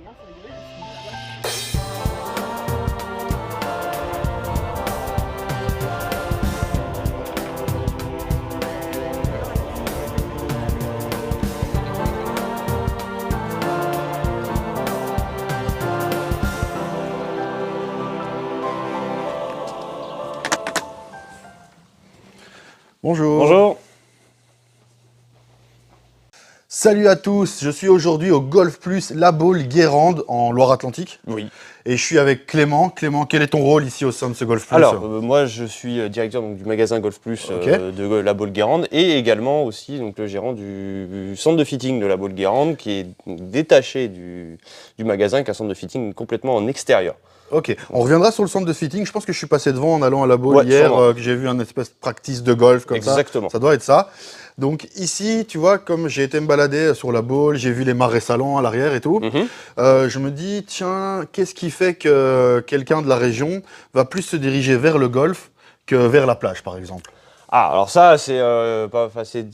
regarde, c'est rigolo, il a fini là-bas. Bonjour. Bonjour. Salut à tous, je suis aujourd'hui au Golf Plus La Baule-Guérande en Loire-Atlantique. Oui. Et je suis avec Clément. Clément, quel est ton rôle ici au sein de ce Golf Plus? Alors, moi je suis directeur donc, du magasin Golf Plus de La Baule-Guérande et également aussi donc, le gérant du centre de fitting de La Baule-Guérande qui est détaché du magasin, qui est un centre de fitting complètement en extérieur. Ok, on reviendra sur le centre de fitting. Je pense que je suis passé devant en allant à La Baule hier, que j'ai vu un espèce de practice de golf comme Exactement. Ça doit être ça. Donc ici, tu vois, comme j'ai été me balader sur La Baule, j'ai vu les marais salants à l'arrière et tout, je me dis, tiens, qu'est-ce qui fait que quelqu'un de la région va plus se diriger vers le golf que vers la plage, par exemple? Ah, alors ça, c'est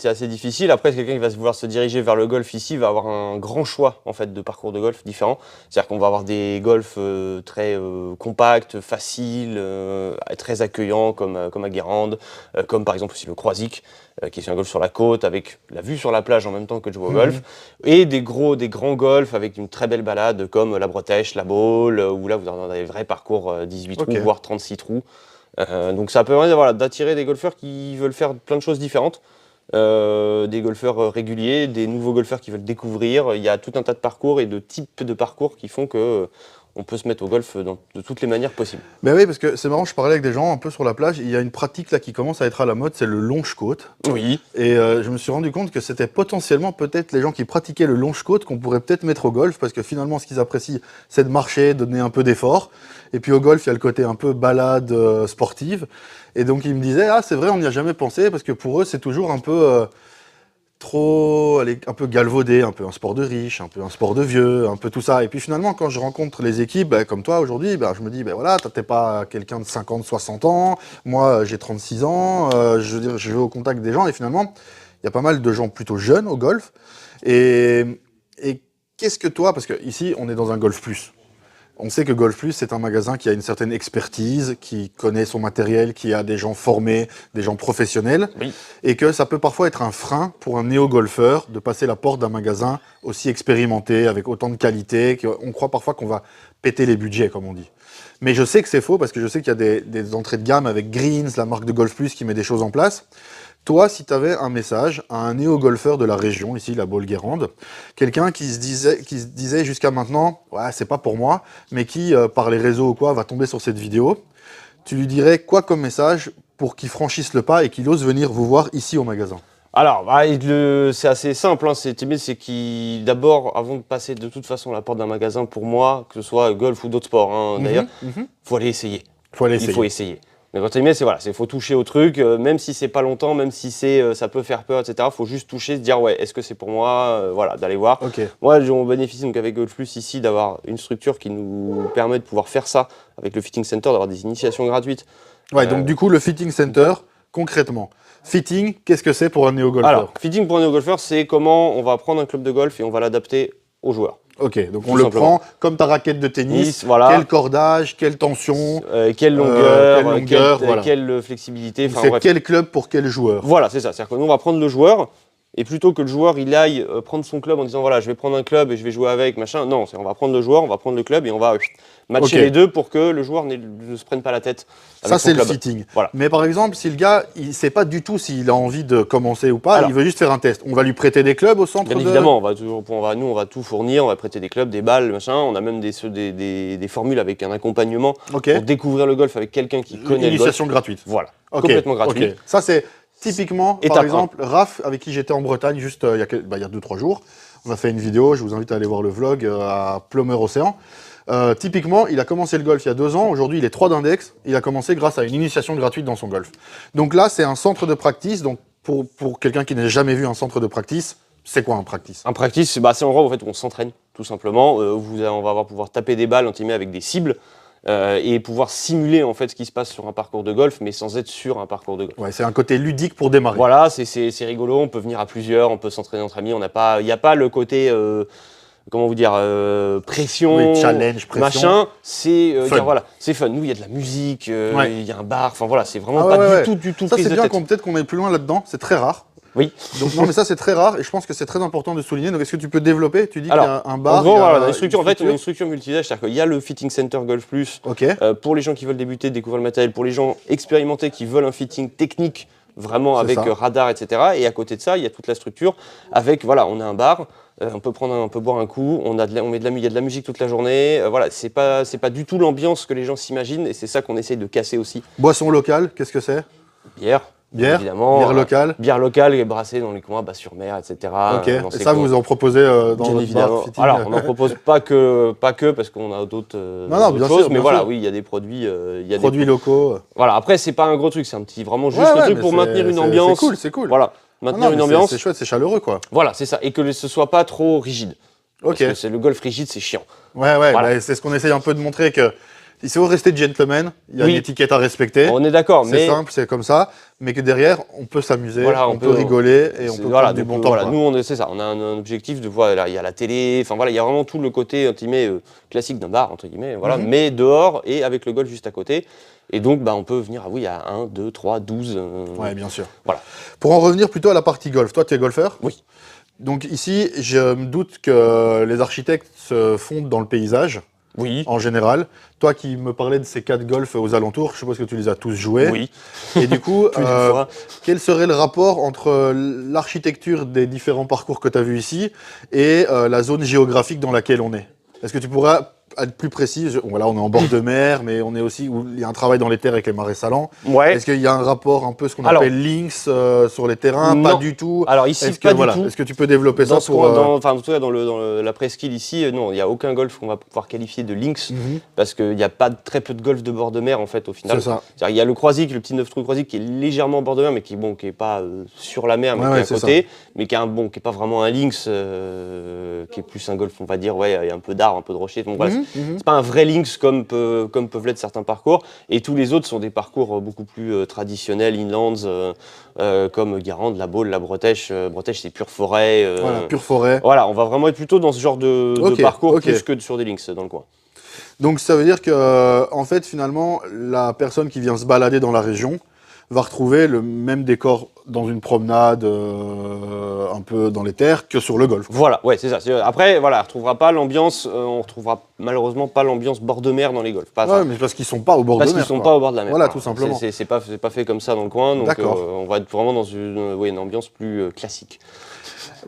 assez difficile. Après, quelqu'un qui va vouloir se diriger vers le golf ici va avoir un grand choix en fait, de parcours de golf différents. C'est-à-dire qu'on va avoir des golfs très compacts, faciles, très accueillants comme à Guérande, comme par exemple aussi le Croisic, qui est un golf sur la côte avec la vue sur la plage en même temps que de jouer au golf. Et des grands golfs avec une très belle balade comme la Bretèche, la Baule, où là vous avez des vrais parcours 18 trous, voire 36 trous. Donc ça permet voilà, d'attirer des golfeurs qui veulent faire plein de choses différentes, des golfeurs réguliers, des nouveaux golfeurs qui veulent découvrir. Il y a tout un tas de parcours et de types de parcours qui font que on peut se mettre au golf de toutes les manières possibles. Ben oui, parce que c'est marrant, je parlais avec des gens un peu sur la plage, il y a une pratique là qui commence à être à la mode, c'est le longe-côte. Oui. Et je me suis rendu compte que c'était potentiellement peut-être les gens qui pratiquaient le longe-côte qu'on pourrait peut-être mettre au golf, parce que finalement ce qu'ils apprécient, c'est de marcher, de donner un peu d'effort. Et puis au golf, il y a le côté un peu balade sportive. Et donc ils me disaient, ah c'est vrai, on n'y a jamais pensé, parce que pour eux c'est toujours un peu... trop, allez, un peu galvaudé, un peu un sport de riche, un peu un sport de vieux, un peu tout ça. Et puis finalement, quand je rencontre les équipes, comme toi aujourd'hui, je me dis, voilà, t'es pas quelqu'un de 50, 60 ans, moi j'ai 36 ans, je veux dire, je vais au contact des gens, et finalement, il y a pas mal de gens plutôt jeunes au golf. Et qu'est-ce que toi, parce que ici, on est dans un Golf Plus. On sait que Golf Plus, c'est un magasin qui a une certaine expertise, qui connaît son matériel, qui a des gens formés, des gens professionnels, et que ça peut parfois être un frein pour un néo-golfeur de passer la porte d'un magasin aussi expérimenté, avec autant de qualité, qu'on croit parfois qu'on va péter les budgets, comme on dit. Mais je sais que c'est faux, parce que je sais qu'il y a des entrées de gamme avec Greens, la marque de Golf Plus, qui met des choses en place. Toi, si tu avais un message à un néo-golfeur de la région, ici, la Baule-Guérande, quelqu'un qui se disait jusqu'à maintenant, ouais, c'est pas pour moi, mais qui, par les réseaux ou quoi, va tomber sur cette vidéo, tu lui dirais quoi comme message pour qu'il franchisse le pas et qu'il ose venir vous voir ici au magasin? Alors, c'est assez simple, hein, c'est qu'il d'abord, avant de passer de toute façon la porte d'un magasin, pour moi, que ce soit golf ou d'autres sports, hein, d'ailleurs, faut aller essayer. Il faut essayer. Mais quand c'est voilà, faut toucher au truc, même si c'est pas longtemps, même si ça peut faire peur, etc. Faut juste toucher, se dire ouais, est-ce que c'est pour moi, voilà, d'aller voir. Moi, on bénéficie donc avec Golf Plus ici d'avoir une structure qui nous permet de pouvoir faire ça avec le fitting center, d'avoir des initiations gratuites. Ouais, donc du coup le fitting center, concrètement, fitting, qu'est-ce que c'est pour un néo-golfeur? Alors, fitting pour un néo-golfeur, c'est comment on va prendre un club de golf et on va l'adapter aux joueurs. Ok, donc on le prend comme ta raquette de tennis, voilà. Quel cordage, quelle tension, quelle longueur, voilà. quelle flexibilité. C'est quel club pour quel joueur. Voilà, c'est ça. C'est-à-dire que nous, on va prendre le joueur, et plutôt que le joueur il aille prendre son club en disant voilà, je vais prendre un club et je vais jouer avec, machin. Non, on va prendre le joueur, on va prendre le club et on va matcher les deux pour que le joueur ne se prenne pas la tête. Ça, c'est le fitting. Voilà. Mais par exemple, si le gars, il ne sait pas du tout s'il a envie de commencer ou pas, il veut juste faire un test, on va lui prêter des clubs au centre? Bien évidemment, nous, on va tout fournir, on va prêter des clubs, des balles, machin. On a même des formules avec un accompagnement pour découvrir le golf avec quelqu'un qui connaît le golf. Initiation gratuite. Voilà, complètement gratuite. Ça, c'est typiquement, par exemple, Raph, avec qui j'étais en Bretagne juste il y a 2-3 jours, on a fait une vidéo, je vous invite à aller voir le vlog à Plumeur Océan. Typiquement, il a commencé le golf il y a 2 ans, aujourd'hui il est 3 d'index, il a commencé grâce à une initiation gratuite dans son golf. Donc là, c'est un centre de practice, donc pour quelqu'un qui n'a jamais vu un centre de practice, c'est quoi un practice? Un practice, c'est l'endroit où on s'entraîne, tout simplement, où on va pouvoir taper des balles avec des cibles, et pouvoir simuler en fait ce qui se passe sur un parcours de golf, mais sans être sur un parcours de golf. Ouais, c'est un côté ludique pour démarrer. Voilà, c'est rigolo, on peut venir à plusieurs, on peut s'entraîner entre amis, il n'y a pas le côté comment vous dire, pression, Oui, challenge, pression. machin, c'est Fun. voilà, c'est fun. Nous, il y a de la musique, Ouais. il y a un bar, enfin voilà, c'est vraiment Ah pas ouais, du tout Ça, prise c'est de bien tête. peut-être qu'on aille plus loin là-dedans. C'est très rare. Oui. Donc, non, mais ça, c'est très rare et je pense que c'est très important de souligner. Donc, est-ce que tu peux développer? Tu dis qu'il y a un bar. En gros, il y a voilà, on a une structure, en fait, on a une structure multi-usage, c'est-à-dire qu'il y a le Fitting Center Golf Plus Ok. pour les gens qui veulent débuter, découvrir le matériel, pour les gens expérimentés qui veulent un fitting technique, vraiment C'est avec ça. radar, etc. Et à côté de ça, il y a toute la structure avec, voilà, on a un bar, on peut boire un coup, il y a de la musique toute la journée. Voilà, c'est pas du tout l'ambiance que les gens s'imaginent et c'est ça qu'on essaye de casser aussi. Boisson locale, qu'est-ce que c'est? Bière. Bière, Évidemment, bière locale. Bière locale et brassée dans les coins, sur-mer, etc. Ok. dans Et ces ça, coins. vous en proposez dans Bien votre évidemment. bar fitting? Alors, on n'en propose pas que parce qu'on a d'autres Non, d'autres bien choses, sûr, mais bien voilà, sûr. oui, il y a des produits, il y a Produits des locaux. voilà. Après, c'est pas un gros truc, c'est un petit, vraiment juste Ouais, le ouais, truc mais pour maintenir une c'est ambiance. cool, c'est cool. Voilà, Non, maintenir non, une mais ambiance. c'est chouette, c'est chaleureux, quoi. Voilà, c'est ça, et que ce soit pas trop rigide. Ok. Parce que c'est le golf rigide, c'est chiant. Ouais, Voilà. bah, c'est ce qu'on essaye un peu de montrer que il faut rester gentleman, il y a Oui. une étiquette à respecter. On est d'accord, C'est mais simple, c'est comme ça, mais que derrière, on peut s'amuser, Voilà, on peut rigoler et on c'est- peut voilà, prendre du donc, bon temps. voilà, quoi. nous, c'est ça, on a un objectif de voir, là, il y a la télé, enfin voilà, il y a vraiment tout le côté entre guillemets, classique d'un bar, entre guillemets, voilà, Mhm. mais dehors et avec le golf juste à côté. Et donc, bah, on peut venir, ah oui, à 1, 2, 3, 12. Ouais, bien sûr. Voilà. Pour en revenir plutôt à la partie golf, toi, tu es golfeur? Oui. Donc ici, je me doute que les architectes se fondent dans le paysage, Oui. en général. Toi qui me parlais de ces 4 golfs aux alentours, je suppose que tu les as tous joués. Oui. Et du coup, Plus d'une fois. quel serait le rapport entre l'architecture des différents parcours que tu as vus ici et la zone géographique dans laquelle on est? Est-ce que tu pourrais être plus précis? Voilà, on est en bord de mer, mais on est aussi où il y a un travail dans les terres avec les marais salants. Ouais. Est-ce qu'il y a un rapport un peu ce qu'on Alors, appelle links sur les terrains? non. Pas du tout. Alors ici, Est-ce que, pas voilà, du tout. est-ce que tu peux développer Dans ça ce pour coin, enfin, en tout cas, dans la presqu'île ici, non, il n'y a aucun golf qu'on va pouvoir qualifier de links, Mhm. parce qu'il n'y a pas très peu de golf de bord de mer, en fait, au final. C'est ça. C'est-à-dire, il y a le Croisic, le petit 9 trous Croisic, qui est légèrement en bord de mer, mais qui est pas sur la mer, mais Ouais, qui ouais, est c'est à côté, mais qui est pas vraiment un links, qui est plus un golf, on va dire, ouais, il y a un peu d'arbres, un peu de rochers. Donc voilà, Mhm, mhm. c'est pas un vrai links comme peuvent l'être certains parcours. Et tous les autres sont des parcours beaucoup plus traditionnels, inlands, comme Guérande, La Baule, la Bretèche. Bretèche, c'est pure forêt. Voilà, pure forêt. Voilà, on va vraiment être plutôt dans ce genre de Ok, parcours ok. plus que sur des links dans le coin. Donc ça veut dire que, en fait, finalement, la personne qui vient se balader dans la région va retrouver le même décor dans une promenade un peu dans les terres que sur le golf. Voilà, ouais, c'est ça. Après, voilà, on retrouvera pas l'ambiance, on retrouvera malheureusement pas l'ambiance bord de mer dans les golfs. Ouais, mais parce qu'ils sont pas au bord de Parce mer. qu'ils sont quoi. pas au bord de la mer. Voilà, tout simplement. C'est pas fait comme ça dans le coin, donc D'accord. on va être vraiment dans une ambiance plus classique.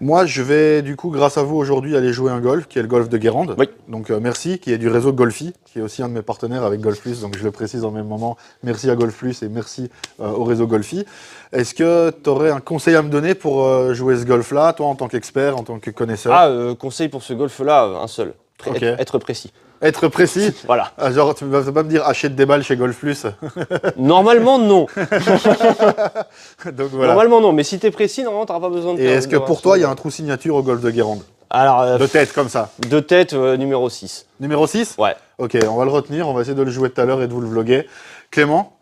Moi, je vais du coup, grâce à vous aujourd'hui, aller jouer un golf, qui est le golf de Guérande. Oui. Donc merci, qui est du réseau Golfi, qui est aussi un de mes partenaires avec Golf Plus. Donc je le précise en même moment. Merci à Golf Plus et merci au réseau Golfi. Est-ce que tu aurais un conseil à me donner pour jouer ce golf-là, toi en tant qu'expert, en tant que connaisseur? Conseil pour ce golf-là, un seul. Ok. Être précis. Être précis. Voilà. Ah, genre, tu vas pas me dire achète des balles chez Golf Plus. Normalement, non. Donc voilà. Normalement, non. Mais si t'es précis, normalement, t'auras pas besoin de Et faire est-ce une que pour toi, il y a un décoration. trou signature au golf de Guérande? Alors, De tête, comme ça. de tête, numéro 6. Numéro 6? Ouais. Ok, on va le retenir, on va essayer de le jouer tout à l'heure et de vous le vloguer. Clément,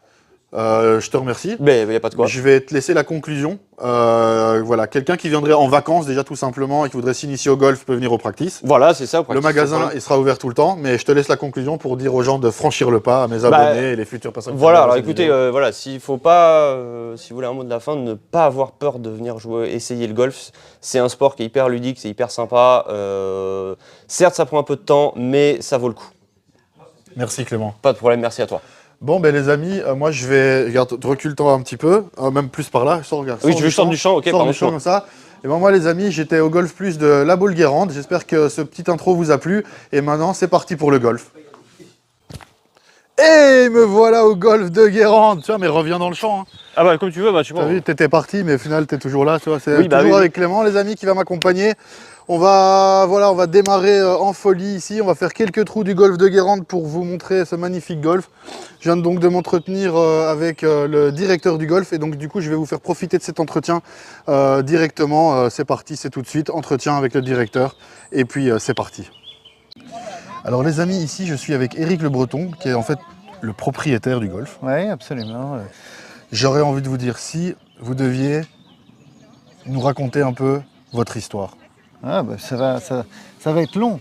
je te remercie. Mais il n'y a pas de quoi. Je vais te laisser la conclusion. Voilà, quelqu'un qui viendrait en vacances déjà tout simplement et qui voudrait s'initier au golf peut venir au practice. Voilà, c'est ça. Le magasin, il sera ouvert tout le temps, mais je te laisse la conclusion pour dire aux gens de franchir le pas, à mes abonnés et les futures personnes. qui Voilà, regardent alors cette écoutez, vidéo. voilà, s'il faut pas, si vous voulez un mot de la fin, ne pas avoir peur de venir jouer, essayer le golf. C'est un sport qui est hyper ludique, c'est hyper sympa. Certes, ça prend un peu de temps, mais ça vaut le coup. Merci Clément. Pas de problème, merci à toi. Bon, ben les amis, moi je vais. Regarde, recule-toi un petit peu, même plus par là. Regarde, Oui, je veux sortir du champ, ok, sors pardon. du champ comme ça. Et ben moi les amis, j'étais au Golf Plus de La Baule-Guérande. J'espère que ce petit intro vous a plu. Et maintenant, c'est parti pour le golf. Et me voilà au golf de Guérande. Tu vois, mais reviens dans le champ. Hein. Ah bah comme tu veux, bah tu T'as vu, t'étais parti, mais au final, t'es toujours là. Tu vois, c'est Oui, bah toujours oui, avec Clément, les amis, qui va m'accompagner. On va démarrer en folie ici. On va faire quelques trous du golf de Guérande pour vous montrer ce magnifique golf. Je viens donc de m'entretenir avec le directeur du golf et donc du coup, je vais vous faire profiter de cet entretien directement. C'est parti, c'est tout de suite. Entretien avec le directeur et puis c'est parti. Alors les amis, ici, je suis avec Éric Le Breton, qui est en fait le propriétaire du golf. Oui, absolument. J'aurais envie de vous dire, si vous deviez nous raconter un peu votre histoire. Ah, bah, ça va être long.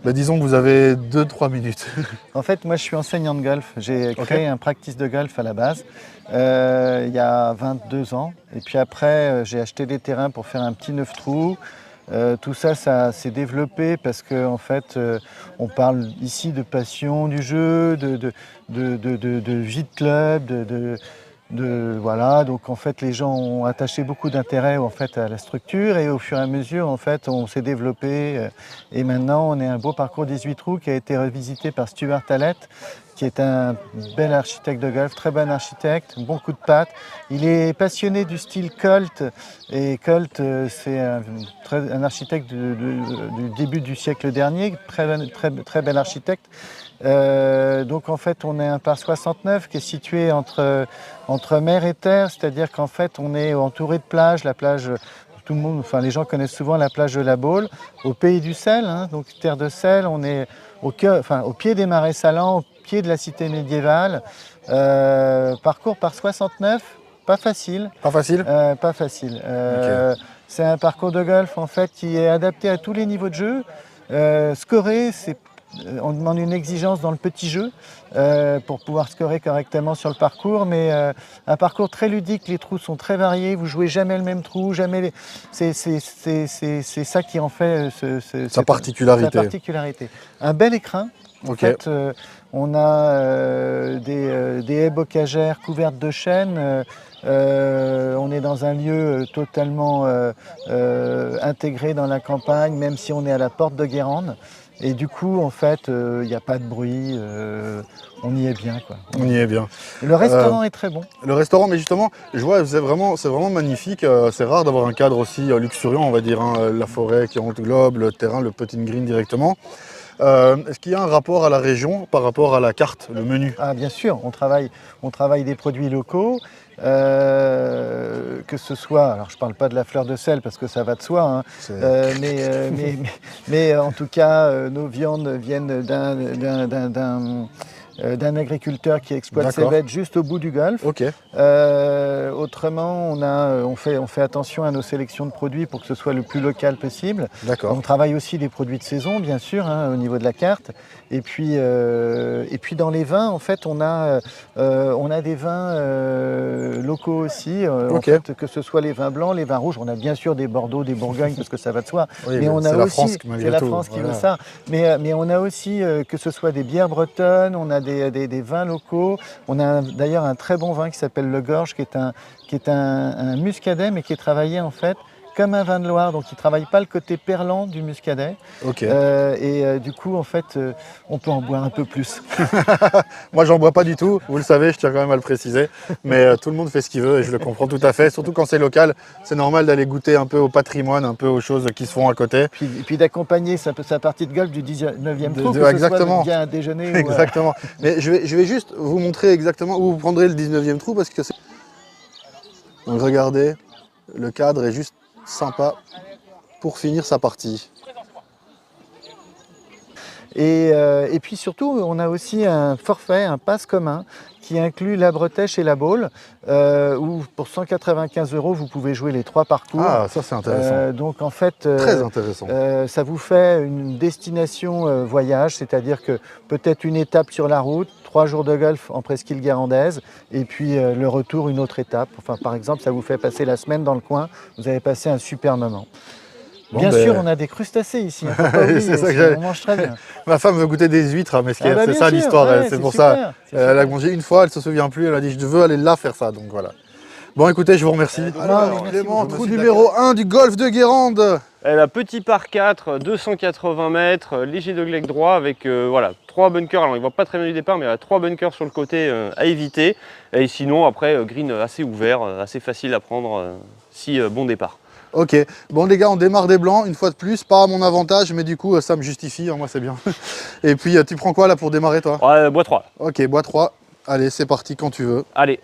Bah, disons que vous avez 2-3 minutes. En fait, moi, je suis enseignant de golf. J'ai créé un practice de golf à la base, il y a 22 ans. Et puis après, j'ai acheté des terrains pour faire un petit 9 trous. Tout ça, ça s'est développé parce qu'en fait, on parle ici de passion du jeu, de vie de club, voilà. Donc en fait, les gens ont attaché beaucoup d'intérêt en fait à la structure et au fur et à mesure, en fait, on s'est développé. Et maintenant, on est un beau parcours 18 trous qui a été revisité par Stuart Hallett, qui est un bel architecte de golf, très bon architecte, bon coup de patte. Il est passionné du style Colt, et Colt, c'est un architecte du début du siècle dernier, très bel architecte. Donc en fait, on est un par 69 qui est situé entre mer et terre, c'est-à-dire qu'en fait, on est entouré de plages, la plage. Tout le monde, enfin les gens connaissent souvent la plage de la Baule, au pays du sel, hein, donc terre de sel. On est au pied des marais salants, au pied de la cité médiévale. Parcours par 69, pas facile. Pas facile? Pas facile. C'est un parcours de golf en fait qui est adapté à tous les niveaux de jeu. Scorer, on demande une exigence dans le petit jeu pour pouvoir scorer correctement sur le parcours, mais un parcours très ludique, les trous sont très variés, vous jouez jamais le même trou, jamais c'est ça qui en fait Sa particularité. Un bel écrin. En Ok. fait, on a des haies bocagères couvertes de chênes. On est dans un lieu totalement intégré dans la campagne, même si on est à la porte de Guérande. Et du coup, en fait, il n'y a pas de bruit, on y est bien, quoi. On y est bien. Le restaurant est très bon. Le restaurant, mais justement, je vois, c'est vraiment magnifique. C'est rare d'avoir un cadre aussi luxuriant, on va dire, hein, la forêt qui englobe le terrain, le putting green directement. Est-ce qu'il y a un rapport à la région par rapport à la carte, le menu? Ah, bien sûr, on travaille des produits locaux, que ce soit, alors je ne parle pas de la fleur de sel parce que ça va de soi, hein, mais en tout cas, nos viandes viennent d'un agriculteur qui exploite ses bêtes juste au bout du golfe. Ok. Autrement, on fait attention à nos sélections de produits pour que ce soit le plus local possible. D'accord. On travaille aussi des produits de saison, bien sûr, hein, au niveau de la carte. Et puis dans les vins, en fait, on a des vins locaux aussi. En fait, que ce soit les vins blancs, les vins rouges. On a bien sûr des Bordeaux, des Bourgognes, parce que ça va de soi. Oui, mais on a aussi, c'est la France qui voilà. veut ça. Mais on a aussi que ce soit des bières bretonnes, on a des vins locaux. On a d'ailleurs un très bon vin qui s'appelle le Gorge, qui est un muscadet, mais qui est travaillé en fait comme un vin de Loire, donc il ne travaille pas le côté perlant du muscadet. Ok. Du coup, en fait, on peut en boire un peu plus. Moi, j'en bois pas du tout, vous le savez, je tiens quand même à le préciser. Mais tout le monde fait ce qu'il veut et je le comprends tout à fait. Surtout quand c'est local, c'est normal d'aller goûter un peu au patrimoine, un peu aux choses qui se font à côté. Et puis d'accompagner sa partie de golf du 19e trou, exactement. Bien un déjeuner. Exactement. Mais je vais juste vous montrer exactement où vous prendrez le 19e trou parce que c'est... Donc regardez, le cadre est juste sympa pour finir sa partie. Et puis surtout, on a aussi un forfait, un pass commun qui inclut la Bretèche et la Baule, où pour 195 €, vous pouvez jouer les 3 parcours. Ah, ça c'est intéressant. Donc en fait, très intéressant. Ça vous fait une destination voyage, c'est-à-dire que peut-être une étape sur la route, 3 jours de golf en presqu'île guérandaise, et puis le retour, une autre étape. Enfin, par exemple, ça vous fait passer la semaine dans le coin, vous avez passé un super moment. Bon, bien sûr, on a des crustacés ici. C'est ça que on mange très bien. Ma femme veut goûter des huîtres à Mesquer, c'est ça l'histoire. Ouais, c'est pour ça. Elle a mangé une fois, elle ne se souvient plus, elle a dit je veux aller là faire ça. Donc voilà. Bon, écoutez, je vous remercie. Alors, Clément, trou numéro 1 du golf de Guérande. La petit par 4, 280 mètres, léger de glec droit avec voilà, 3 bunkers. Alors il ne voit pas très bien du départ, mais il y a 3 bunkers sur le côté à éviter. Et sinon, après, green assez ouvert, assez facile à prendre si bon départ. Ok, bon les gars, on démarre des blancs, une fois de plus, pas à mon avantage, mais du coup ça me justifie, hein, moi c'est bien. Et puis tu prends quoi là pour démarrer toi? Ouais, bois 3. Ok, bois 3, allez c'est parti quand tu veux. Allez.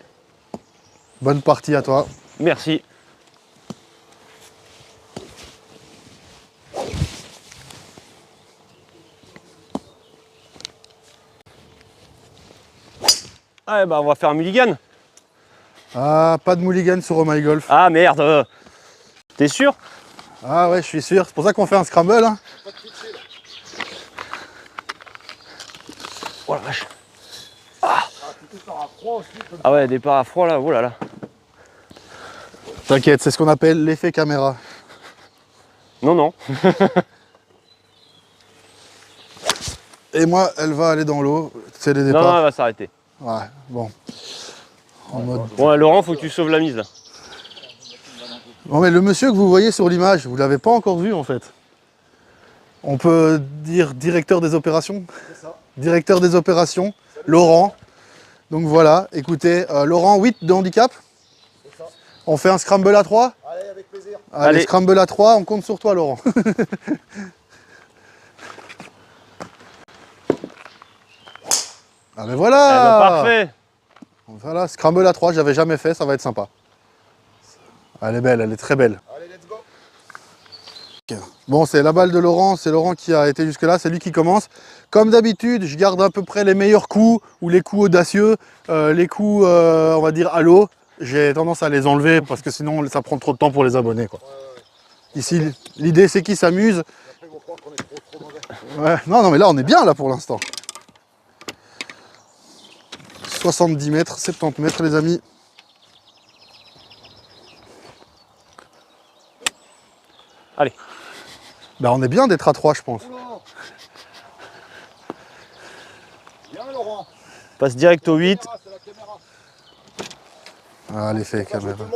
Bonne partie à toi. Merci. Ah bah on va faire un mulligan. Ah, pas de mulligan sur Oh My Golf. Ah merde. T'es sûr? Ah ouais, je suis sûr. C'est pour ça qu'on fait un scramble. Hein. Oh la vache. Ah ouais, départ à froid là, oh là là. T'inquiète, c'est ce qu'on appelle l'effet caméra. Non, non. Et moi, elle va aller dans l'eau. C'est les Non, départs. non, elle va s'arrêter. Ouais, bon. En mode... Bon, Laurent, faut que tu sauves la mise là. Bon, mais le monsieur que vous voyez sur l'image, vous l'avez pas encore vu en fait. On peut dire directeur des opérations. C'est ça. Directeur des opérations, Laurent. Donc voilà, écoutez, Laurent, 8 de handicap. C'est ça. On fait un scramble à 3. Allez, avec plaisir. Allez, Allez. scramble à 3, on compte sur toi Laurent. Ah mais voilà. Eh ben, parfait. Voilà, scramble à 3, j'avais jamais fait, ça va être sympa. Elle est belle, elle est très belle. Allez, let's go. Bon, c'est la balle de Laurent, c'est Laurent qui a été jusque là, c'est lui qui commence. Comme d'habitude, je garde à peu près les meilleurs coups, ou les coups audacieux, les coups, on va dire, à l'eau. J'ai tendance à les enlever parce que sinon ça prend trop de temps pour les abonnés, quoi. Ici, l'idée c'est qu'ils s'amusent. Après, ils vont croire qu'on est trop mauvais. Ouais. Non, mais là on est bien là pour l'instant. 70 mètres, 70 mètres les amis. Allez. Ben, on est bien d'être à 3 je pense. Bien, Laurent. Passe direct au 8. Ah, c'est la caméra. Ah, l'effet Ça, je veux caméra. tout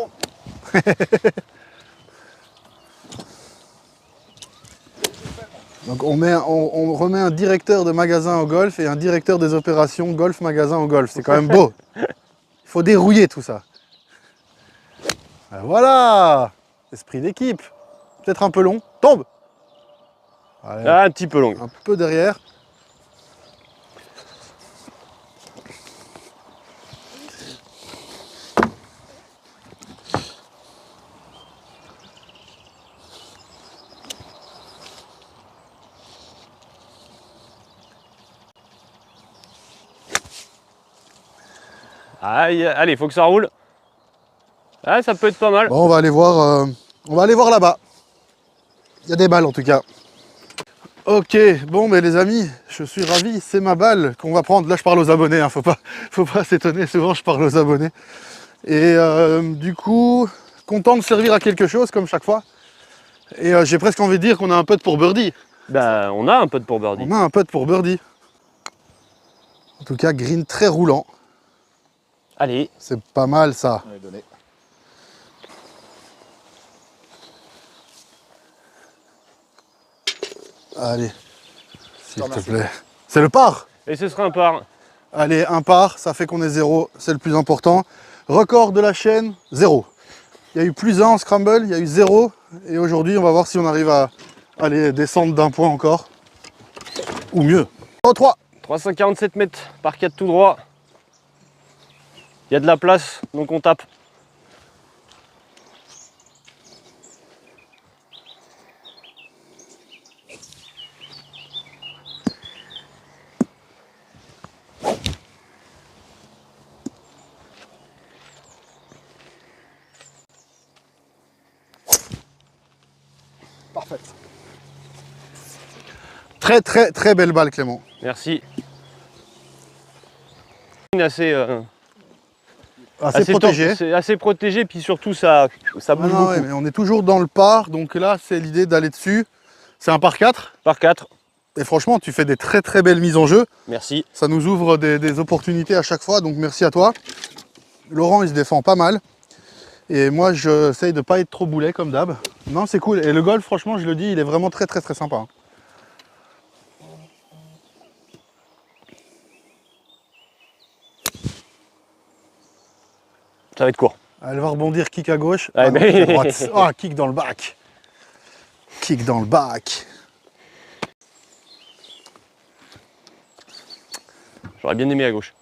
le monde. Donc on remet un directeur de magasin au golf et un directeur des opérations golf magasin au golf. C'est quand même beau. Il faut dérouiller tout ça. Ah, voilà. Esprit d'équipe. Peut-être un peu long. Tombe. Allez, Ah, un petit peu long. un peu derrière. Aïe, allez, faut que ça roule. Ah, ça peut être pas mal. Bon, on va aller voir là-bas. Il y a des balles en tout cas. Ok, bon mais les amis, je suis ravi, c'est ma balle qu'on va prendre. Là je parle aux abonnés, hein, faut pas s'étonner, souvent je parle aux abonnés. Et du coup, content de servir à quelque chose comme chaque fois. Et j'ai presque envie de dire qu'on a un putt pour birdie. Bah, on a un putt pour birdie. On a un putt pour birdie. En tout cas, green très roulant. Allez. C'est pas mal ça. Allez, donnez. Allez, s'il te remercie. plaît. C'est le par. Et ce sera un par. Allez, un par, ça fait qu'on est 0, c'est le plus important. Record de la chaîne, 0. Il y a eu plus 1 en scramble, il y a eu 0. Et aujourd'hui, on va voir si on arrive à aller descendre d'un point encore. Ou mieux. Oh, 3. 347 mètres par 4 tout droit. Il y a de la place, donc on tape. Parfait. Très très très belle balle Clément. Merci. Assez, Assez protégé. C'est assez protégé, puis surtout ça Ah bouge non, beaucoup. ouais, mais on est toujours dans le par, donc là c'est l'idée d'aller dessus. C'est un par 4. Par 4. Et franchement, tu fais des très très belles mises en jeu. Merci. Ça nous ouvre des opportunités à chaque fois, donc merci à toi. Laurent, il se défend pas mal. Et moi, j'essaye de pas être trop boulet comme d'hab. Non, c'est cool. Et le golf, franchement, je le dis, il est vraiment très très très sympa. Hein. Ça va être court. Elle va rebondir, kick à gauche. Ouais, Ah, non, mais- kick à droite. Ah, kick dans le back. Kick dans le back. J'aurais bien aimé à gauche.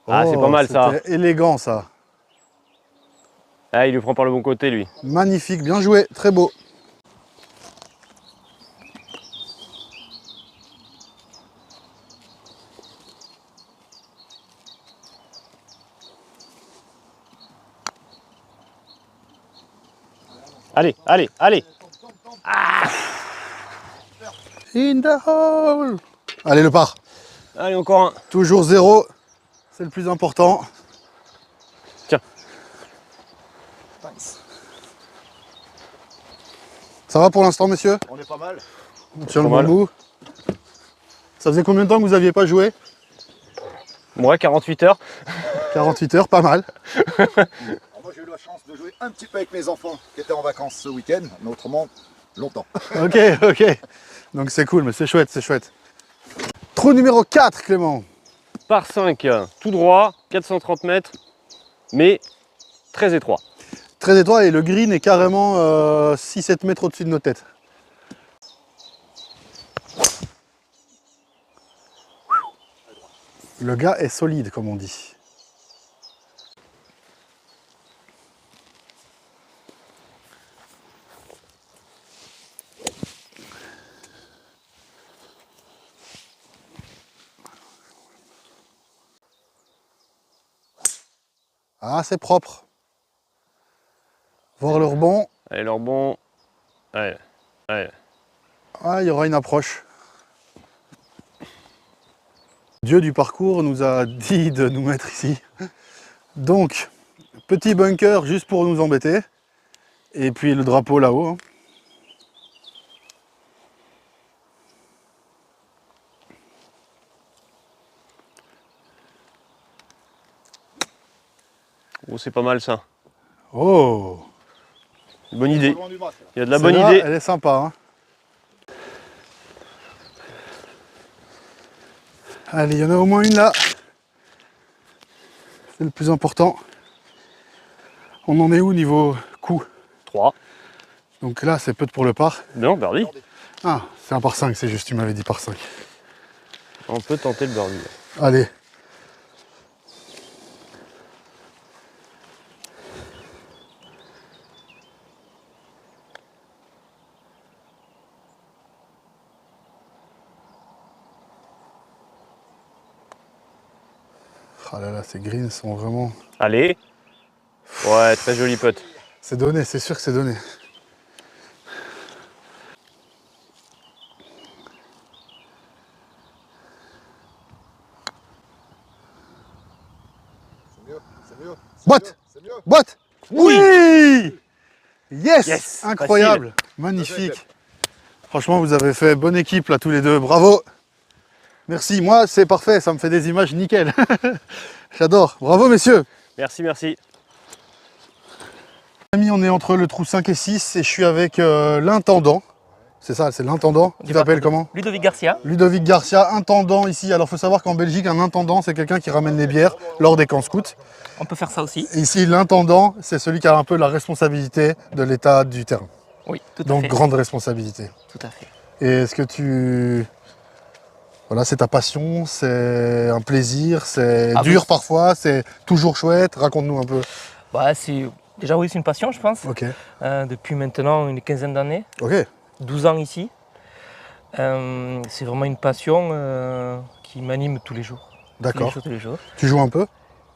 Ah, c'est pas mal ça. C'était élégant ça. Ah, il le prend par le bon côté lui. Magnifique, bien joué, très beau. Allez, allez, allez. In the hole. Allez, le par. Allez, encore un. Toujours 0. C'est le plus important. Tiens. Thanks. Ça va pour l'instant, monsieur? On est pas mal. On tient le Pas mal. bambou. Ça faisait combien de temps que vous n'aviez pas joué? Moi, 48 heures. 48 heures, pas mal. Alors moi j'ai eu la chance de jouer un petit peu avec mes enfants qui étaient en vacances ce week-end, mais autrement, longtemps. Ok, ok. Donc c'est cool, mais c'est chouette, c'est chouette. Trou numéro 4, Clément. Par 5, tout droit, 430 mètres, mais très étroit. Très étroit et le green est carrément 6-7 mètres au-dessus de nos têtes. Le gars est solide, comme on dit. Ah, c'est propre. Voir le rebond. Allez, leur bon. Allez, allez. Ah, il y aura une approche. Dieu du parcours nous a dit de nous mettre ici. Donc, petit bunker juste pour nous embêter. Et puis le drapeau là-haut. Hein. Oh, c'est pas mal ça. Oh, Bonne idée. Loin du masque, là. Il y a de la bonne celle-là, idée. elle est sympa. Hein. Allez, il y en a au moins une là. C'est le plus important. On en est où niveau coup? 3. Donc là, c'est peu pour le par. Non, birdie. Ah, c'est un par 5, c'est juste, tu m'avais dit par 5. On peut tenter le birdie. Allez. Ah là là, ces greens sont vraiment... Allez. Ouais, très joli putt. C'est donné, c'est sûr que c'est donné. C'est mieux, c'est mieux. c'est Boîte. mieux, C'est mieux. Boîte. Oui. Yes, Yes, incroyable, magnifique. Franchement, vous avez fait bonne équipe là tous les deux, bravo. Merci, moi c'est parfait, ça me fait des images nickel. J'adore, bravo messieurs. Merci, merci. Amis, on est entre le trou 5 et 6 et je suis avec l'intendant. C'est ça, c'est l'intendant. Tu t'appelles comment? Ludovic Garcia. Ludovic Garcia, intendant ici. Alors il faut savoir qu'en Belgique, un intendant, c'est quelqu'un qui ramène les bières lors des camps scouts. On peut faire ça aussi. Et ici, l'intendant, c'est celui qui a un peu la responsabilité de l'état du terrain. Oui, tout à Donc fait. grande responsabilité. Tout à fait. Et est-ce que tu... Voilà, c'est ta passion, c'est un plaisir, c'est Ah dur oui. parfois, c'est toujours chouette. Raconte-nous un peu. Bah, déjà, oui, c'est une passion, je pense. Ok, Depuis maintenant une quinzaine d'années, ok, 12 ans ici. C'est vraiment une passion qui m'anime tous les jours. d'accord. Tous les jours. Tu joues un peu?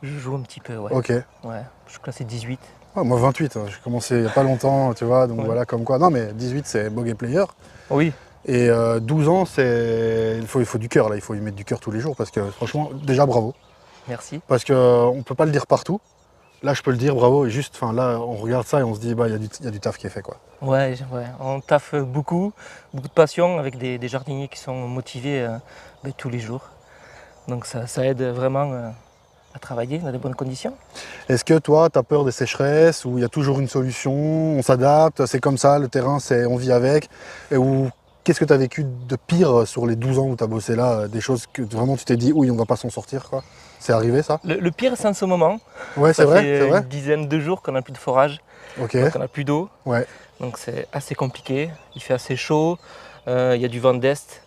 Je joue un petit peu, ouais. Ok. Ouais. Je suis classé 18. Ouais, moi 28, hein. J'ai commencé il n'y a pas longtemps, tu vois, donc Ouais. voilà, comme quoi. Non mais 18 c'est bogey player. Oui, Et 12 ans, il faut du cœur là, il faut y mettre du cœur tous les jours parce que franchement, déjà bravo. merci. Parce qu'on ne peut pas le dire partout. Là je peux le dire, bravo, et juste, enfin là on regarde ça et on se dit, bah il y a du taf qui est fait quoi. Ouais, ouais. On taffe beaucoup de passion avec des jardiniers qui sont motivés tous les jours. Donc ça aide vraiment à travailler dans de bonnes conditions. Est-ce que toi, tu as peur des sécheresses ou il y a toujours une solution, on s'adapte, c'est comme ça, le terrain, on vit avec? Ou qu'est-ce que tu as vécu de pire sur les 12 ans où tu as bossé là? Des choses que vraiment tu t'es dit, oui, on va pas s'en sortir quoi. C'est arrivé ça? Le pire, c'est en ce moment. Ouais, c'est Ça vrai, fait c'est vrai. une dizaine de jours qu'on n'a plus de forage, Ok, donc on n'a plus d'eau. ouais. Donc c'est assez compliqué. Il fait assez chaud, il y a du vent d'est,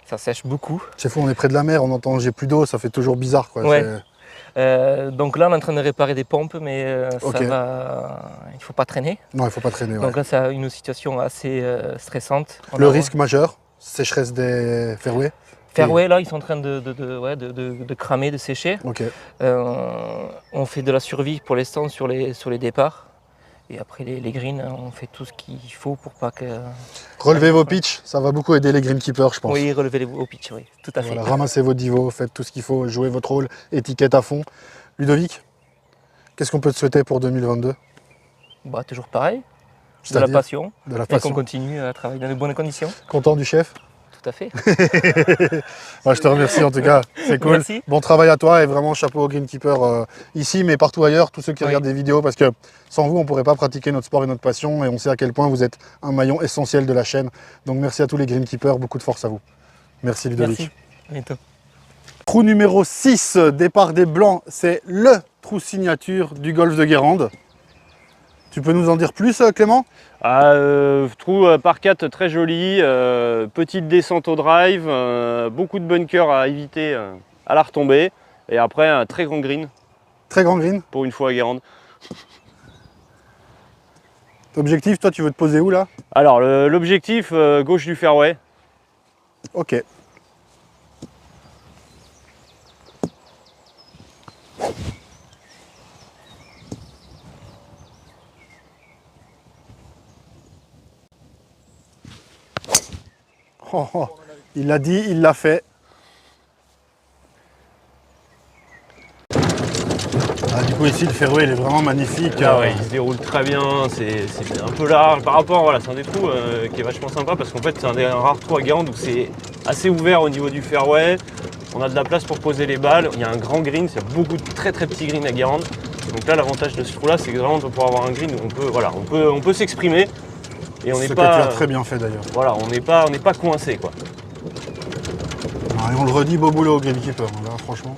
ça sèche beaucoup. C'est fou, on est près de la mer, on entend j'ai plus d'eau, ça fait toujours bizarre quoi. Ouais. C'est- Donc là, on est en train de réparer des pompes, mais Ok. ça va. Il ne faut pas traîner. Non, il faut pas traîner. Ouais. Donc là, c'est une situation assez stressante. On Le a- risque majeur, sécheresse des fairways. Fairway, là, ils sont en train de cramer, de sécher. Ok, On fait de la survie pour l'instant sur les départs. Et après les greens, on fait tout ce qu'il faut pour pas que... Relevez vos pitchs, ça va beaucoup aider les greenkeepers, je pense. Oui, relever les au pitch, oui, tout à fait. Voilà, ramassez vos divos, faites tout ce qu'il faut, jouez votre rôle, étiquette à fond. Ludovic, qu'est-ce qu'on peut te souhaiter pour 2022? Bah, toujours pareil, de la C'est-à-dire passion, de la et qu'on passion. continue à travailler dans de bonnes conditions. Content du chef? Tout à fait. Ouais, je te remercie en tout cas, c'est cool. Merci. Bon travail à toi et vraiment chapeau aux greenkeepers ici mais partout ailleurs, tous ceux qui Oui. regardent des vidéos parce que sans vous on ne pourrait pas pratiquer notre sport et notre passion et on sait à quel point vous êtes un maillon essentiel de la chaîne. Donc merci à tous les greenkeepers, beaucoup de force à vous. Merci Ludovic. Merci. À bientôt. Trou numéro 6, départ des Blancs, c'est le trou signature du golf de Guérande. Tu peux nous en dire plus Clément? Trou par 4 très joli, petite descente au drive, beaucoup de bunkers à éviter à la retombée. Et après un très grand green Très grand green. pour une fois à Guérande. Objectif, toi tu veux te poser où là? Alors l'objectif gauche du fairway. Ok. Oh, oh, il l'a dit, il l'a fait. Ah, du coup ici le fairway il est vraiment magnifique. Ah ouais, il se déroule très bien, c'est un peu large par rapport, voilà, c'est un des trous qui est vachement sympa parce qu'en fait c'est un des rares trous à Guérande où c'est assez ouvert au niveau du fairway. On a de la place pour poser les balles, il y a un grand green, il y a beaucoup de très petits greens à Guérande. Donc là l'avantage de ce trou là c'est que vraiment on va pouvoir avoir un green où on peut s'exprimer et on Ce n'est que pas. tu as très bien fait d'ailleurs. Voilà, on n'est pas coincé quoi. Ah, et on le redit, beau boulot au greenkeeper, là, franchement.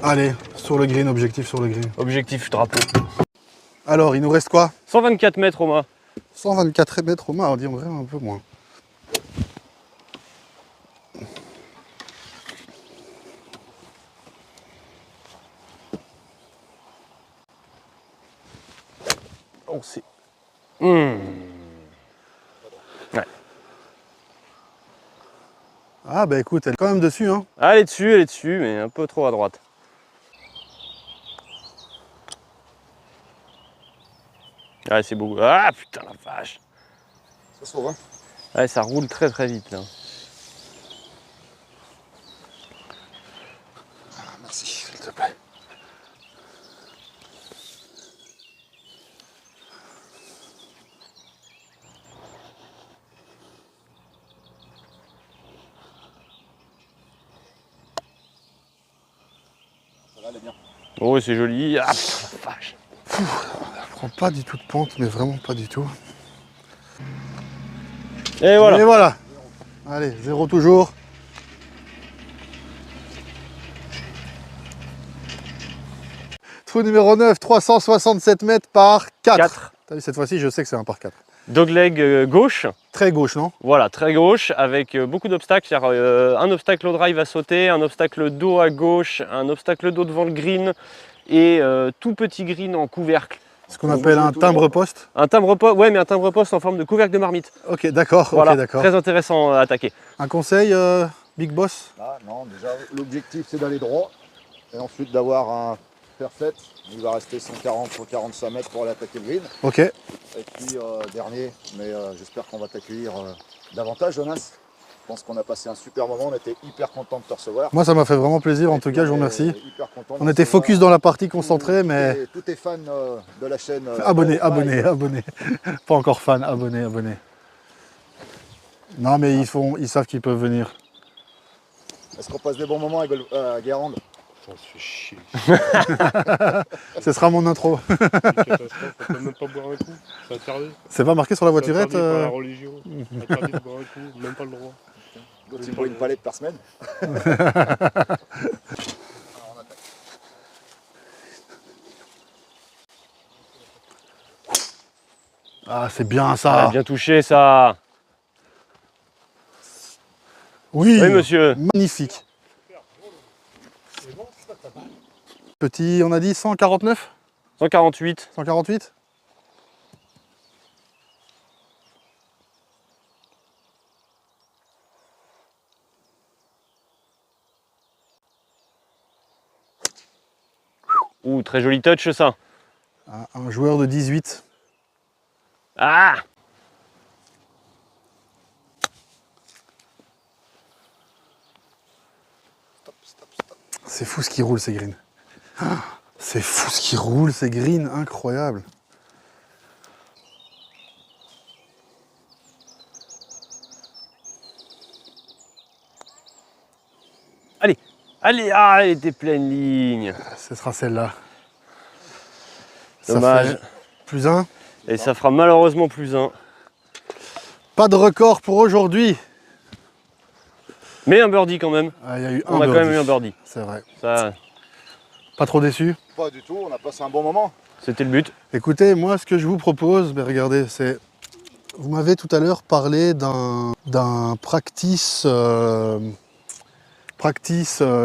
Allez, sur le green, objectif sur le green. Objectif drapeau. Alors, il nous reste quoi? 124 mètres au mât. 124 mètres au mât, on dit en vrai un peu moins. Oh c'est. Ah bah écoute, elle est quand même dessus, hein. Elle est dessus, mais un peu trop à droite. Ouais, c'est beaucoup. Ah putain la vache. Ça sauve, hein. Ouais, ça roule très vite là. Merci, s'il te plaît. Ça va, elle est bien. Oh c'est joli. Ah putain la vache. Elle prend pas du tout de pente, mais vraiment pas du tout. Et voilà. Et voilà. Allez, 0 toujours. Trou numéro 9, 367 mètres par 4. 4. T'as vu, cette fois-ci, je sais que c'est un par 4. Dogleg gauche. Très gauche, non? Voilà, très gauche, avec beaucoup d'obstacles. C'est-à-dire un obstacle au drive à sauter, un obstacle dos à gauche, un obstacle dos devant le green et tout petit green en couvercle. Ce qu'on appelle un timbre-poste. Un timbre-poste, ouais, mais un timbre-poste en forme de couvercle de marmite. Ok, d'accord, Voilà, ok, d'accord. très intéressant à attaquer. Un conseil, Big Boss? Ah, non, déjà, l'objectif c'est d'aller droit et ensuite d'avoir un perfect. Il va rester 140-145 mètres pour aller attaquer le green. Ok. Et puis dernier, mais j'espère qu'on va t'accueillir davantage, Jonas. Je pense qu'on a passé un super moment, on était hyper content de te recevoir. Moi, ça m'a fait vraiment plaisir, en Et tout puis, cas, je vous on est remercie. hyper contents de On était recevoir focus dans la partie concentrée, mais tous tes fans de la chaîne. abonnez, Golf abonnez, Live. abonnez. Pas encore fan, abonnez, abonnez. Non, mais ils savent qu'ils peuvent venir. Est-ce qu'on passe des bons moments à Guérande? Ça se fait chier. Ce sera mon intro. C'est une catastrophe, on peut même pas boire un coup. C'est interdit. C'est pas marqué sur la C'est voiturette interdit par la religion. Interdit de boire un coup, même pas le droit. Donc tu bois une palette par semaine. Ah, c'est bien Ah, ça. bien touché ça. Oui, Oui monsieur. magnifique. Petit, on a dit 149? 148. 148? Ouh, très joli touch ça. Un joueur de 18. Ah! C'est fou ce qui roule ces greens. C'est fou ce qui roule ces greens, incroyable. Allez, allez, ah, elle était pleine ligne. Ce sera celle-là. Dommage. Plus un. Et ça fera malheureusement plus un. Pas de record pour aujourd'hui. Mais un birdie quand même. Ah, il y a eu On a quand même eu un birdie. C'est vrai. Ça, Pas trop déçu. Pas du tout, on a passé un bon moment. c'était le but. Écoutez, moi ce que je vous propose, mais regardez, c'est... Vous m'avez tout à l'heure parlé d'un practice,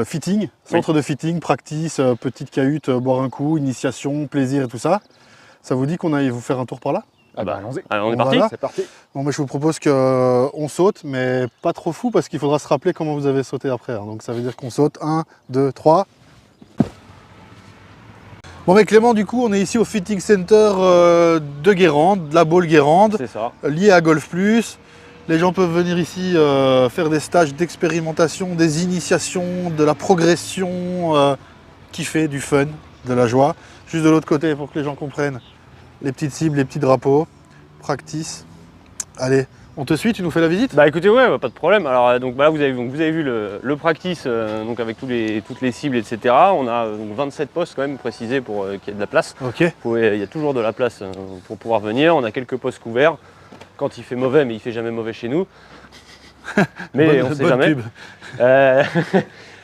fitting, centre de fitting, practice, petite cahute, boire un coup, initiation, plaisir et tout ça. Ça vous dit qu'on aille vous faire un tour par là? Ah bah allons-y. Allez, on est Bon, parti. voilà. C'est parti. Bon, mais je vous propose qu'on saute, mais pas trop fou parce qu'il faudra se rappeler comment vous avez sauté après. Hein. Donc ça veut dire qu'on saute 1, 2, 3. Bon, mais Clément, du coup, on est ici au Fitting Center de Guérande, de la Baule Guérande, C'est ça. lié à Golf Plus. Les gens peuvent venir ici faire des stages d'expérimentation, des initiations, de la progression, kiffer, du fun, de la joie. Juste de l'autre côté pour que les gens comprennent. Les petites cibles, les petits drapeaux, practice. Allez, on te suit, tu nous fais la visite? Bah écoutez, ouais, pas de problème. Alors donc bah, là, vous avez vu le practice donc avec toutes les cibles, etc. On a donc 27 postes quand même précisés pour qu'il y ait de la place. Ok. Il y a toujours de la place pour pouvoir venir. On a quelques postes couverts. Quand il fait mauvais, mais il fait jamais mauvais chez nous. Mais on sait jamais. Pub.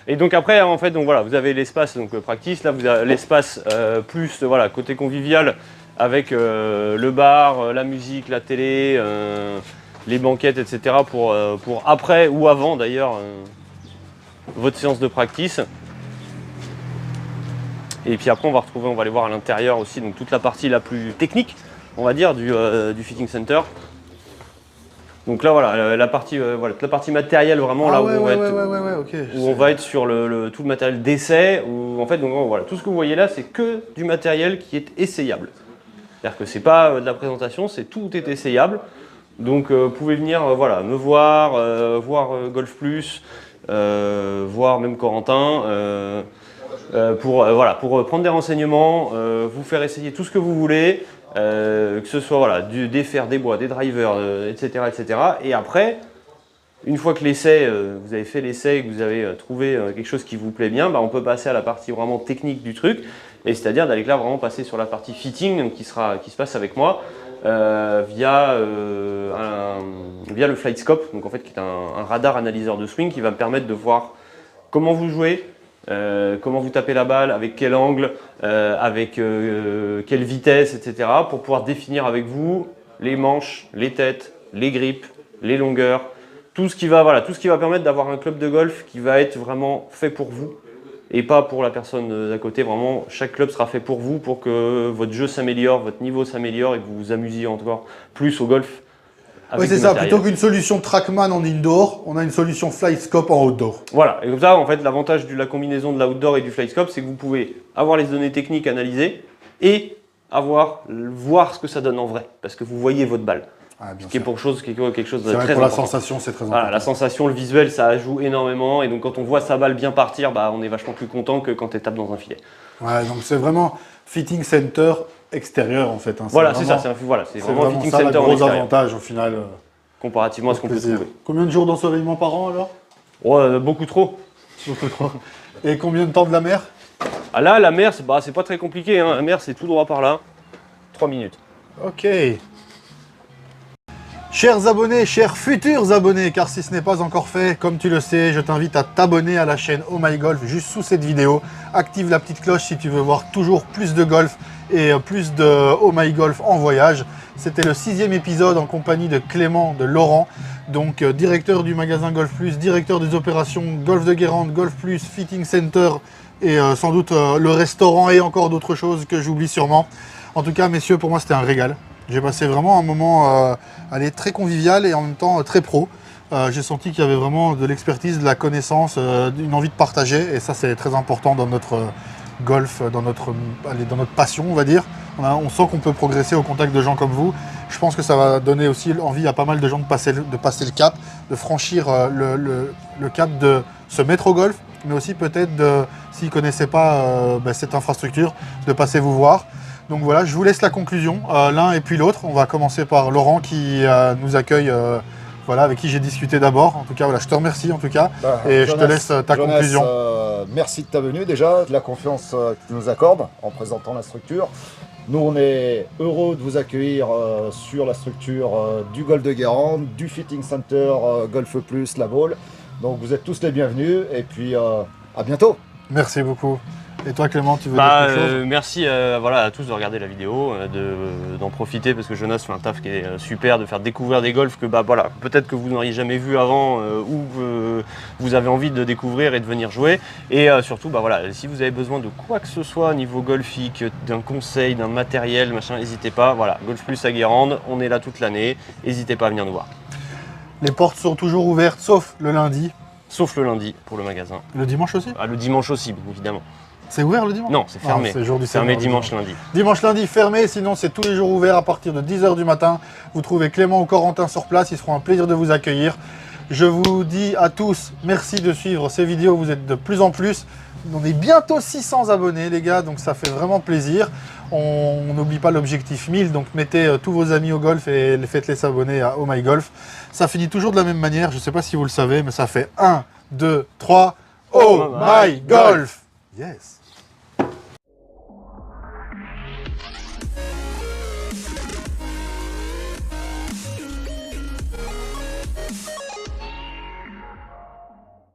Et donc après, en fait, donc voilà, vous avez l'espace donc practice. Là, vous avez l'espace plus voilà côté convivial avec le bar, la musique, la télé, les banquettes, etc. pour après ou avant d'ailleurs votre séance de practice. Et puis après, on va aller voir à l'intérieur aussi, donc toute la partie la plus technique, on va dire, du fitting center. Donc là, voilà, la partie matérielle vraiment là où on va être. Ok. Où on va être sur tout le matériel d'essai, où en fait, donc, voilà, tout ce que vous voyez là, c'est que du matériel qui est essayable. C'est-à-dire que c'est pas de la présentation, tout est essayable. Donc vous pouvez venir voilà, me voir, voir Golf Plus, voir même Corentin, pour prendre des renseignements, vous faire essayer tout ce que vous voulez, que ce soit voilà, des fers, des bois, des drivers, etc., etc. Et après, une fois que l'essai, vous avez fait l'essai et que vous avez trouvé quelque chose qui vous plaît bien, bah, on peut passer à la partie vraiment technique du truc, et c'est-à-dire d'aller là vraiment passer sur la partie fitting donc, qui se passe avec moi via le Flight Scope, donc en fait qui est un radar analyseur de swing qui va me permettre de voir comment vous jouez, comment vous tapez la balle, avec quel angle, avec quelle vitesse, etc. pour pouvoir définir avec vous les manches, les têtes, les grips, les longueurs, tout ce qui va permettre d'avoir un club de golf qui va être vraiment fait pour vous et pas pour la personne d'à côté. Vraiment, chaque club sera fait pour vous, pour que votre jeu s'améliore, votre niveau s'améliore et que vous vous amusiez encore plus au golf. Oui, c'est ça. Plutôt qu'une solution Trackman en indoor, on a une solution FlightScope en outdoor. Voilà. Et comme ça, en fait, l'avantage de la combinaison de l'outdoor et du FlightScope, c'est que vous pouvez avoir les données techniques analysées et voir ce que ça donne en vrai, parce que vous voyez votre balle. Ah, bien Ce qui est quelque chose de C'est très vrai, pour la important. sensation, c'est très Voilà, important. la sensation, le visuel, ça joue énormément. Et donc, quand on voit sa balle bien partir, bah, on est vachement plus content que quand elle tape dans un filet. Ouais, donc c'est vraiment Fitting Center extérieur en fait. Hein. Voilà, c'est ça. C'est vraiment Fitting ça, Center le en gros extérieur, avantage au final. comparativement à ce qu'on peut Plaisir. trouver. Combien de jours d'ensoleillement par an alors? Ouais, beaucoup trop. Beaucoup trop. Et combien de temps de la mer? Ah là, la mer, c'est pas très compliqué. Hein. La mer, c'est tout droit par là. 3 minutes. Ok. Chers abonnés, chers futurs abonnés, car si ce n'est pas encore fait, comme tu le sais, je t'invite à t'abonner à la chaîne Oh My Golf juste sous cette vidéo. Active la petite cloche si tu veux voir toujours plus de golf et plus de Oh My Golf en voyage. C'était le 6e épisode en compagnie de Clément, de Laurent, donc directeur du magasin Golf Plus, directeur des opérations Golf de Guérande, Golf Plus, Fitting Center et sans doute le restaurant et encore d'autres choses que j'oublie sûrement. En tout cas, messieurs, pour moi, c'était un régal. J'ai passé vraiment un moment très convivial et en même temps très pro. J'ai senti qu'il y avait vraiment de l'expertise, de la connaissance, une envie de partager. Et ça, c'est très important dans notre golf, dans notre passion, on va dire. On sent qu'on peut progresser au contact de gens comme vous. Je pense que ça va donner aussi envie à pas mal de gens de passer le cap, de franchir le cap de se mettre au golf, mais aussi peut-être, s'ils ne connaissaient pas cette infrastructure, de passer vous voir. Donc voilà, je vous laisse la conclusion, l'un et puis l'autre. On va commencer par Laurent qui nous accueille, voilà, avec qui j'ai discuté d'abord. En tout cas, voilà, je te remercie en tout cas, et je te laisse ta conclusion. Merci de ta venue déjà, de la confiance que tu nous accordes en présentant la structure. Nous, on est heureux de vous accueillir sur la structure du Golf de Guérande, du Fitting Center Golf Plus, la Baule. Donc vous êtes tous les bienvenus et puis à bientôt. Merci beaucoup. Et toi Clément, tu veux dire quelque chose? Merci voilà, à tous de regarder la vidéo, d'en profiter parce que Jonas fait un taf qui est super, de faire découvrir des golfs que voilà, peut-être que vous n'auriez jamais vu avant ou vous avez envie de découvrir et de venir jouer. Et surtout, voilà, si vous avez besoin de quoi que ce soit au niveau golfique, d'un conseil, d'un matériel, machin, n'hésitez pas. Voilà, Golf Plus à Guérande, on est là toute l'année, n'hésitez pas à venir nous voir. Les portes sont toujours ouvertes, sauf le lundi. Sauf le lundi pour le magasin. Le dimanche aussi? Le dimanche aussi, bien évidemment. C'est ouvert le dimanche? Non, c'est fermé. C'est jour du fermé Seigneur, dimanche, lundi. Dimanche, lundi, fermé. Sinon, c'est tous les jours ouverts à partir de 10 h du matin. Vous trouvez Clément ou Corentin sur place. Ils seront un plaisir de vous accueillir. Je vous dis à tous, merci de suivre ces vidéos. Vous êtes de plus en plus. On est bientôt 600 abonnés, les gars. Donc, ça fait vraiment plaisir. On n'oublie pas l'objectif 1000. Donc, mettez tous vos amis au golf et faites-les s'abonner à Oh My Golf. Ça finit toujours de la même manière. Je ne sais pas si vous le savez, mais ça fait 1, 2, 3. Oh My Golf! Yes!